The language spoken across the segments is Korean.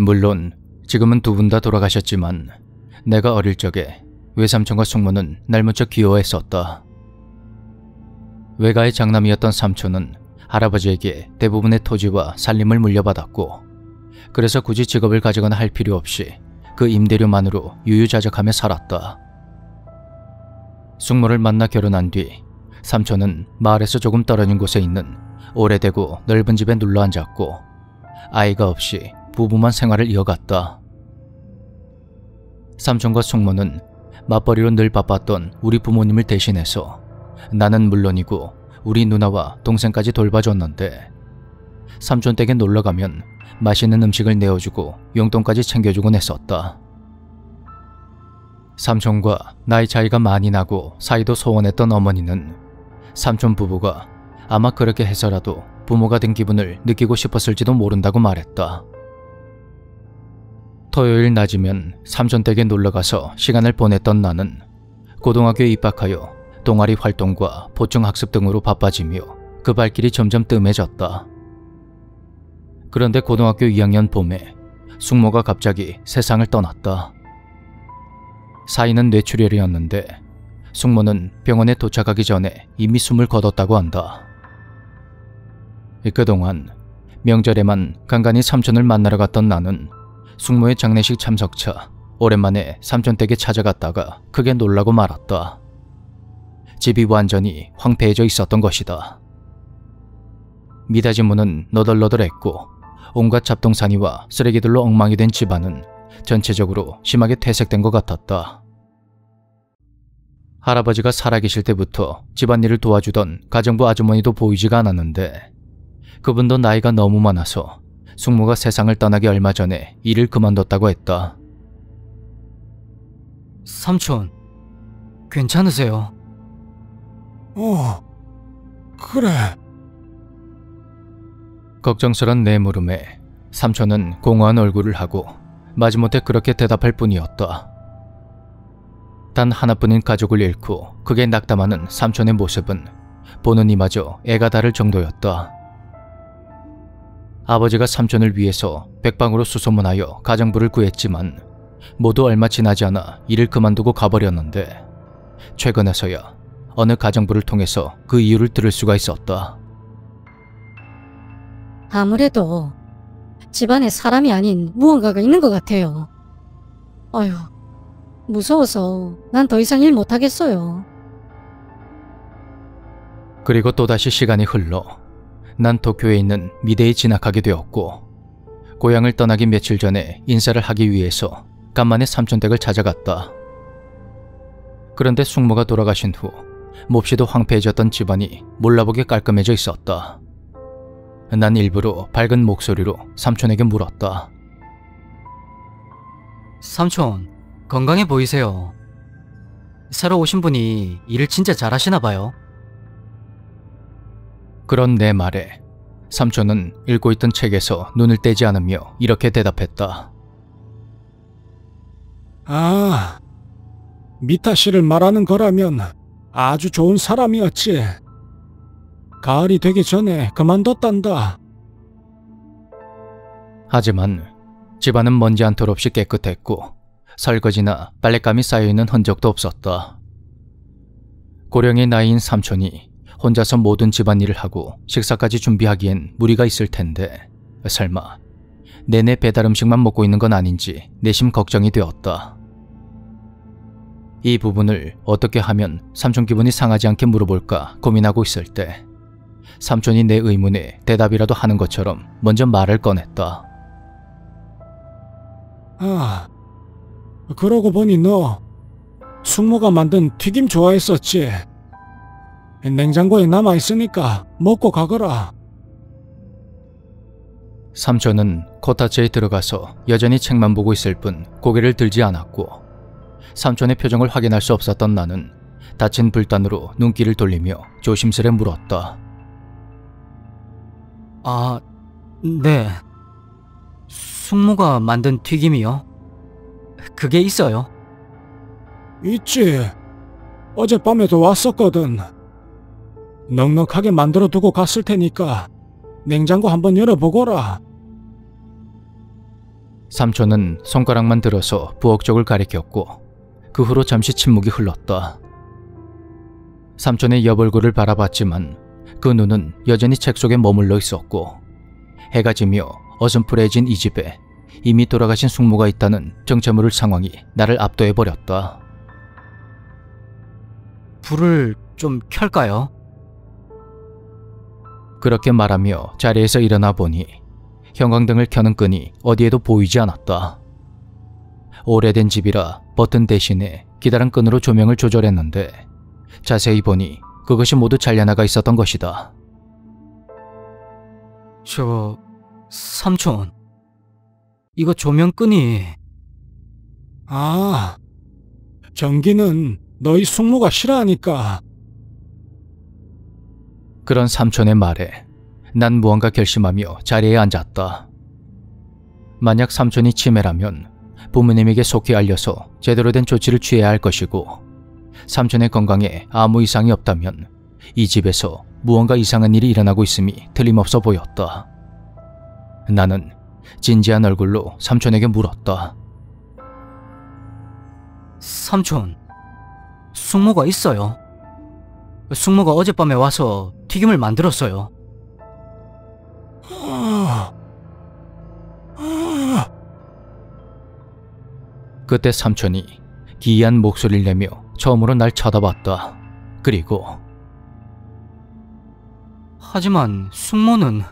물론 지금은 두 분 다 돌아가셨지만 내가 어릴 적에 외삼촌과 숙모는 날 무척 귀여워했었다. 외가의 장남이었던 삼촌은 할아버지에게 대부분의 토지와 살림을 물려받았고, 그래서 굳이 직업을 가지거나 할 필요 없이 그 임대료만으로 유유자적하며 살았다. 숙모를 만나 결혼한 뒤 삼촌은 마을에서 조금 떨어진 곳에 있는 오래되고 넓은 집에 눌러 앉았고, 아이가 없이 부부만 생활을 이어갔다. 삼촌과 숙모는 맞벌이로 늘 바빴던 우리 부모님을 대신해서 나는 물론이고 우리 누나와 동생까지 돌봐줬는데, 삼촌 댁에 놀러가면 맛있는 음식을 내어주고 용돈까지 챙겨주곤 했었다. 삼촌과 나이 차이가 많이 나고 사이도 소원했던 어머니는 삼촌 부부가 아마 그렇게 해서라도 부모가 된 기분을 느끼고 싶었을지도 모른다고 말했다. 토요일 낮이면 삼촌 댁에 놀러가서 시간을 보냈던 나는 고등학교에 입학하여 동아리 활동과 보충학습 등으로 바빠지며 그 발길이 점점 뜸해졌다. 그런데 고등학교 2학년 봄에 숙모가 갑자기 세상을 떠났다. 사인은 뇌출혈이었는데 숙모는 병원에 도착하기 전에 이미 숨을 거뒀다고 한다. 그동안 명절에만 간간히 삼촌을 만나러 갔던 나는 숙모의 장례식 참석차 오랜만에 삼촌 댁에 찾아갔다가 크게 놀라고 말았다. 집이 완전히 황폐해져 있었던 것이다. 미닫이 문은 너덜너덜했고 온갖 잡동사니와 쓰레기들로 엉망이 된 집안은 전체적으로 심하게 퇴색된 것 같았다. 할아버지가 살아계실 때부터 집안일을 도와주던 가정부 아주머니도 보이지가 않았는데, 그분도 나이가 너무 많아서 숙모가 세상을 떠나기 얼마 전에 일을 그만뒀다고 했다. 삼촌, 괜찮으세요? 그래. 걱정스런 내 물음에 삼촌은 공허한 얼굴을 하고 마지못해 그렇게 대답할 뿐이었다. 단 하나뿐인 가족을 잃고 그게 낙담하는 삼촌의 모습은 보는 이마저 애가 다를 정도였다. 아버지가 삼촌을 위해서 백방으로 수소문하여 가정부를 구했지만 모두 얼마 지나지 않아 일을 그만두고 가버렸는데, 최근에서야 어느 가정부를 통해서 그 이유를 들을 수가 있었다. 아무래도 집안에 사람이 아닌 무언가가 있는 것 같아요. 아휴, 무서워서 난 더 이상 일 못하겠어요. 그리고 또다시 시간이 흘러 난 도쿄에 있는 미대에 진학하게 되었고, 고향을 떠나기 며칠 전에 인사를 하기 위해서 간만에 삼촌 댁을 찾아갔다. 그런데 숙모가 돌아가신 후 몹시도 황폐해졌던 집안이 몰라보게 깔끔해져 있었다. 난 일부러 밝은 목소리로 삼촌에게 물었다. 삼촌, 건강해 보이세요. 새로 오신 분이 일을 진짜 잘하시나 봐요. 그런 내 말에 삼촌은 읽고 있던 책에서 눈을 떼지 않으며 이렇게 대답했다. 미타 씨를 말하는 거라면 아주 좋은 사람이었지. 가을이 되기 전에 그만뒀단다. 하지만 집안은 먼지 한 톨 없이 깨끗했고 설거지나 빨랫감이 쌓여있는 흔적도 없었다. 고령의 나이인 삼촌이 혼자서 모든 집안일을 하고 식사까지 준비하기엔 무리가 있을 텐데, 설마 내내 배달 음식만 먹고 있는 건 아닌지 내심 걱정이 되었다. 이 부분을 어떻게 하면 삼촌 기분이 상하지 않게 물어볼까 고민하고 있을 때 삼촌이 내 의문에 대답이라도 하는 것처럼 먼저 말을 꺼냈다. 그러고 보니 너 숙모가 만든 튀김 좋아했었지? 냉장고에 남아있으니까 먹고 가거라. 삼촌은 코타츠에 들어가서 여전히 책만 보고 있을 뿐 고개를 들지 않았고, 삼촌의 표정을 확인할 수 없었던 나는 닫힌 불단으로 눈길을 돌리며 조심스레 물었다. 네. 숙모가 만든 튀김이요? 그게 있어요? 있지. 어젯밤에도 왔었거든. 넉넉하게 만들어두고 갔을 테니까 냉장고 한번 열어보거라. 삼촌은 손가락만 들어서 부엌 쪽을 가리켰고 그 후로 잠시 침묵이 흘렀다. 삼촌의 옆얼굴을 바라봤지만 그 눈은 여전히 책 속에 머물러 있었고 해가 지며 어슴푸레해진 이 집에 이미 돌아가신 숙모가 있다는 정체 모를 상황이 나를 압도해버렸다. 불을 좀 켤까요? 그렇게 말하며 자리에서 일어나 보니 형광등을 켜는 끈이 어디에도 보이지 않았다. 오래된 집이라 버튼 대신에 기다란 끈으로 조명을 조절했는데 자세히 보니 그것이 모두 잘려나가 있었던 것이다. 삼촌, 이거 조명끈이... 아, 전기는 너희 숙모가 싫어하니까. 그런 삼촌의 말에 난 무언가 결심하며 자리에 앉았다. 만약 삼촌이 치매라면 부모님에게 속히 알려서 제대로 된 조치를 취해야 할 것이고 삼촌의 건강에 아무 이상이 없다면 이 집에서 무언가 이상한 일이 일어나고 있음이 틀림없어 보였다. 나는 진지한 얼굴로 삼촌에게 물었다. 삼촌, 숙모가 있어요. 숙모가 어젯밤에 와서 튀김을 만들었어요. 그때 삼촌이 기이한 목소리를 내며 처음으로 날 쳐다봤다. 그리고 하지만 숙모는...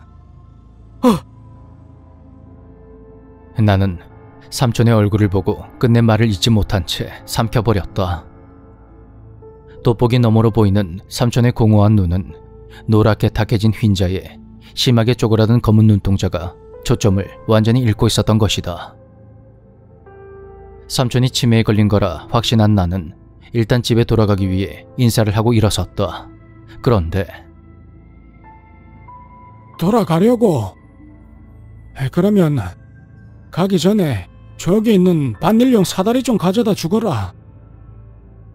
나는 삼촌의 얼굴을 보고 끝내 말을 잇지 못한 채 삼켜버렸다. 돋보기 너머로 보이는 삼촌의 공허한 눈은 노랗게 탁해진 흰자에 심하게 쪼그라든 검은 눈동자가 초점을 완전히 잃고 있었던 것이다. 삼촌이 치매에 걸린 거라 확신한 나는 일단 집에 돌아가기 위해 인사를 하고 일어섰다. 그런데 돌아가려고? 그러면 가기 전에 저기 있는 반일용 사다리 좀 가져다 주거라.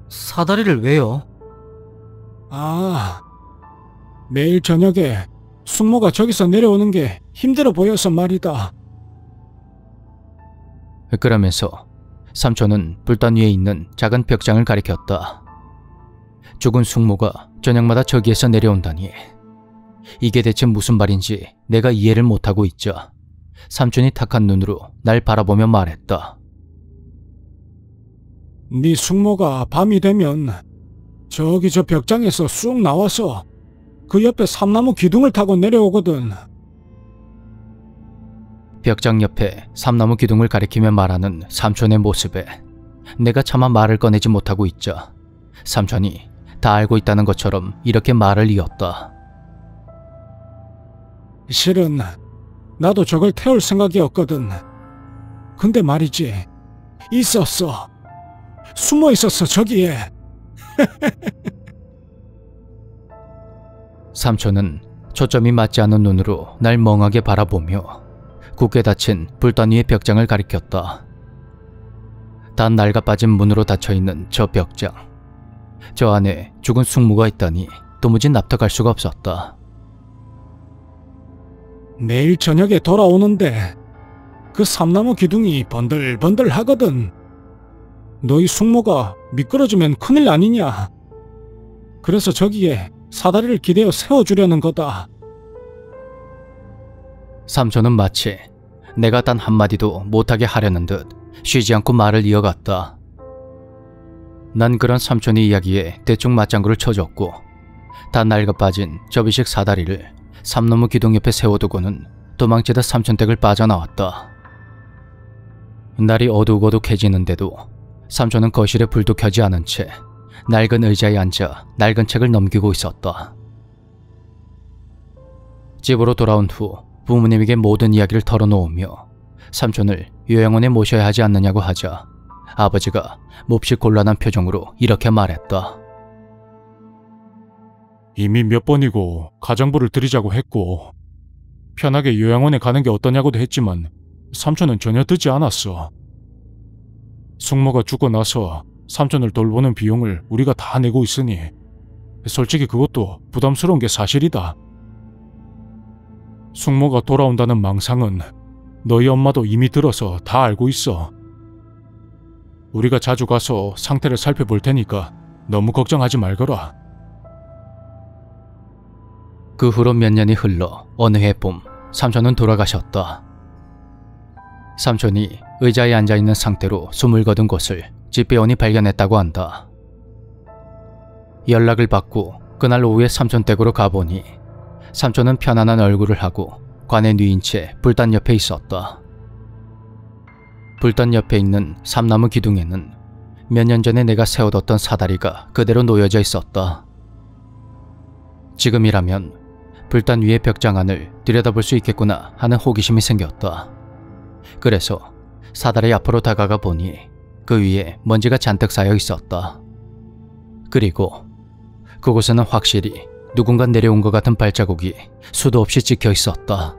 사다리를 왜요? 아, 내일 저녁에 숙모가 저기서 내려오는 게 힘들어 보여서 말이다. 그러면서 삼촌은 불단 위에 있는 작은 벽장을 가리켰다. 죽은 숙모가 저녁마다 저기에서 내려온다니. 이게 대체 무슨 말인지 내가 이해를 못하고 있자 삼촌이 탁한 눈으로 날 바라보며 말했다. 네 숙모가 밤이 되면 저기 저 벽장에서 쑥 나와서 그 옆에 삼나무 기둥을 타고 내려오거든. 벽장 옆에 삼나무 기둥을 가리키며 말하는 삼촌의 모습에 내가 차마 말을 꺼내지 못하고 있자 삼촌이 다 알고 있다는 것처럼 이렇게 말을 이었다. 실은 나도 저걸 태울 생각이었거든. 근데 말이지, 있었어. 숨어 있었어, 저기에. 삼촌은 초점이 맞지 않은 눈으로 날 멍하게 바라보며 굳게 닫힌 불단 위의 벽장을 가리켰다. 다 낡아 빠진 문으로 닫혀있는 저 벽장. 저 안에 죽은 숙모가 있다니 도무지 납득할 수가 없었다. 내일 저녁에 돌아오는데 그 삼나무 기둥이 번들번들 하거든. 너희 숙모가 미끄러지면 큰일 아니냐. 그래서 저기에 사다리를 기대어 세워주려는 거다. 삼촌은 마치 내가 단 한마디도 못하게 하려는 듯 쉬지 않고 말을 이어갔다. 난 그런 삼촌의 이야기에 대충 맞장구를 쳐줬고 다 낡아 빠진 접이식 사다리를 삼나무 기둥 옆에 세워두고는 도망치다 삼촌 댁을 빠져나왔다. 날이 어둑어둑해지는데도 삼촌은 거실에 불도 켜지 않은 채 낡은 의자에 앉아 낡은 책을 넘기고 있었다. 집으로 돌아온 후 부모님에게 모든 이야기를 털어놓으며 삼촌을 요양원에 모셔야 하지 않느냐고 하자 아버지가 몹시 곤란한 표정으로 이렇게 말했다. 이미 몇 번이고 가정부를 드리자고 했고 편하게 요양원에 가는 게 어떠냐고도 했지만 삼촌은 전혀 듣지 않았어. 숙모가 죽고 나서 삼촌을 돌보는 비용을 우리가 다 내고 있으니 솔직히 그것도 부담스러운 게 사실이다. 숙모가 돌아온다는 망상은 너희 엄마도 이미 들어서 다 알고 있어. 우리가 자주 가서 상태를 살펴볼 테니까 너무 걱정하지 말거라. 그 후로 몇 년이 흘러 어느 해 봄 삼촌은 돌아가셨다. 삼촌이 의자에 앉아있는 상태로 숨을 거둔 것을 집배원이 발견했다고 한다. 연락을 받고 그날 오후에 삼촌 댁으로 가보니 삼촌은 편안한 얼굴을 하고 관에 누인 채 불단 옆에 있었다. 불단 옆에 있는 삼나무 기둥에는 몇 년 전에 내가 세워뒀던 사다리가 그대로 놓여져 있었다. 지금이라면 불단 위의 벽장 안을 들여다볼 수 있겠구나 하는 호기심이 생겼다. 그래서 사다리 앞으로 다가가 보니 그 위에 먼지가 잔뜩 쌓여 있었다. 그리고 그곳에는 확실히 누군가 내려온 것 같은 발자국이 수도 없이 찍혀 있었다.